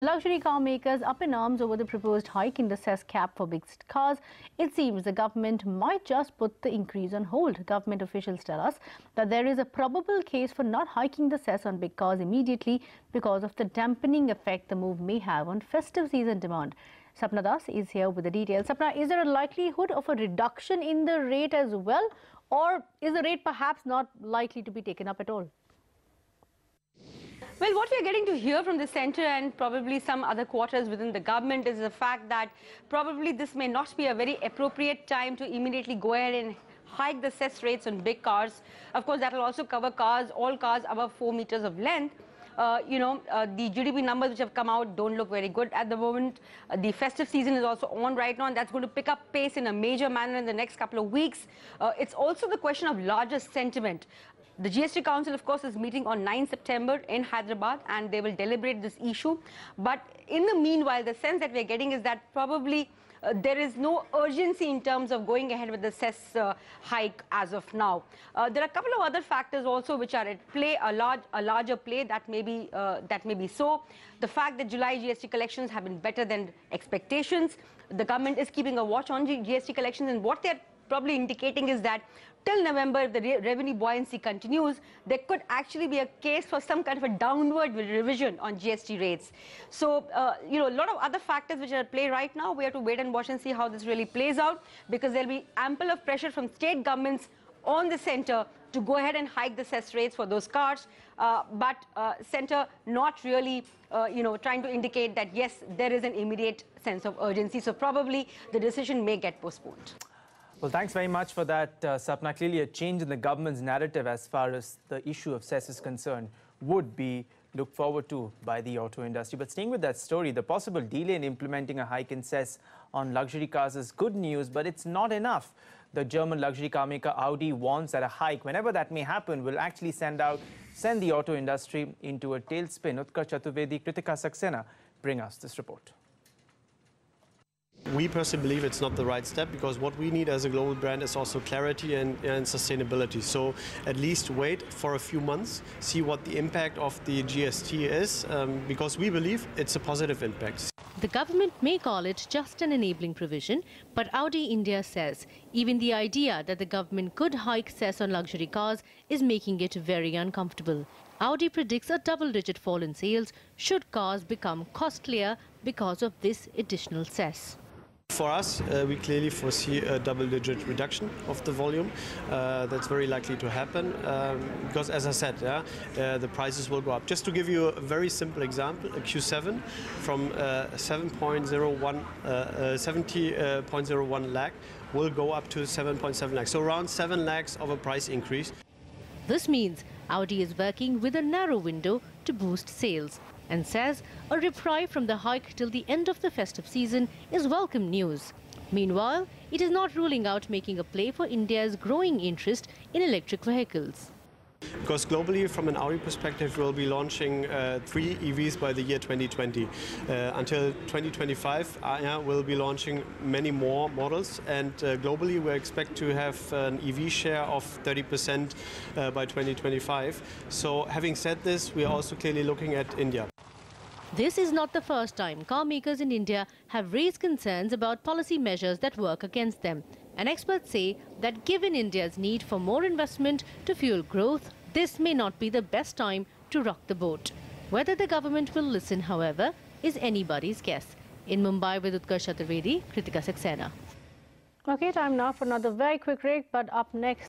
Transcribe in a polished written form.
Luxury car makers up in arms over the proposed hike in the cess cap for big cars. It seems the government might just put the increase on hold. Government officials tell us that there is a probable case for not hiking the cess on big cars immediately because of the dampening effect the move may have on festive season demand. Sapna Das is here with the details. Sapna, is there a likelihood of a reduction in the rate as well, or is the rate perhaps not likely to be taken up at all? Well, what we're getting to hear from the centre and probably some other quarters within the government is the fact that probably this may not be a very appropriate time to immediately go ahead and hike the cess rates on big cars. Of course, that will also cover cars, all cars above 4 meters of length. The GDP numbers which have come out don't look very good at the moment. The festive season is also on right now, and that's going to pick up pace in a major manner in the next couple of weeks. It's also the question of larger sentiment. The GST Council, of course, is meeting on 9 September in Hyderabad, and they will deliberate this issue. But in the meanwhile, the sense that we're getting is that probably there is no urgency in terms of going ahead with the cess hike as of now. There are a couple of other factors also which are at play, a larger play that may be so. The fact that July GST collections have been better than expectations. The government is keeping a watch on GST collections, and what they're probably indicating is that till November, if the revenue buoyancy continues, there could actually be a case for some kind of a downward revision on GST rates. So, a lot of other factors which are at play right now. We have to wait and watch and see how this really plays out, because there'll be ample of pressure from state governments on the centre to go ahead and hike the cess rates for those cars. But centre not really, trying to indicate that, yes, there is an immediate sense of urgency. So probably the decision may get postponed. Well, thanks very much for that, Sapna. Clearly a change in the government's narrative as far as the issue of cess is concerned would be looked forward to by the auto industry. But staying with that story, the possible delay in implementing a hike in cess on luxury cars is good news, but it's not enough. The German luxury car maker Audi warns that a hike, whenever that may happen, will actually send the auto industry into a tailspin. Utkarsh Chaturvedi, Kritika Saxena bring us this report. We personally believe it's not the right step, because what we need as a global brand is also clarity and sustainability. So at least wait for a few months, see what the impact of the GST is, because we believe it's a positive impact. The government may call it just an enabling provision, but Audi India says even the idea that the government could hike cess on luxury cars is making it very uncomfortable. Audi predicts a double-digit fall in sales should cars become costlier because of this additional cess. For us, we clearly foresee a double-digit reduction of the volume. That's very likely to happen because, as I said, the prices will go up. Just to give you a very simple example, a Q7 from 70.01 lakh will go up to 7.7 lakh. So around 7 lakhs of a price increase. This means Audi is working with a narrow window to boost sales, and says a reprieve from the hike till the end of the festive season is welcome news. Meanwhile, it is not ruling out making a play for India's growing interest in electric vehicles. Because globally, from an Audi perspective, we'll be launching 3 EVs by the year 2020. Until 2025, we'll be launching many more models, and globally we expect to have an EV share of 30% by 2025. So having said this, we are also clearly looking at India. This is not the first time car makers in India have raised concerns about policy measures that work against them. And experts say that given India's need for more investment to fuel growth, this may not be the best time to rock the boat. Whether the government will listen, however, is anybody's guess. In Mumbai with Utkarsh Chaturvedi, Kritika Saxena. Okay, time now for another very quick break, but up next,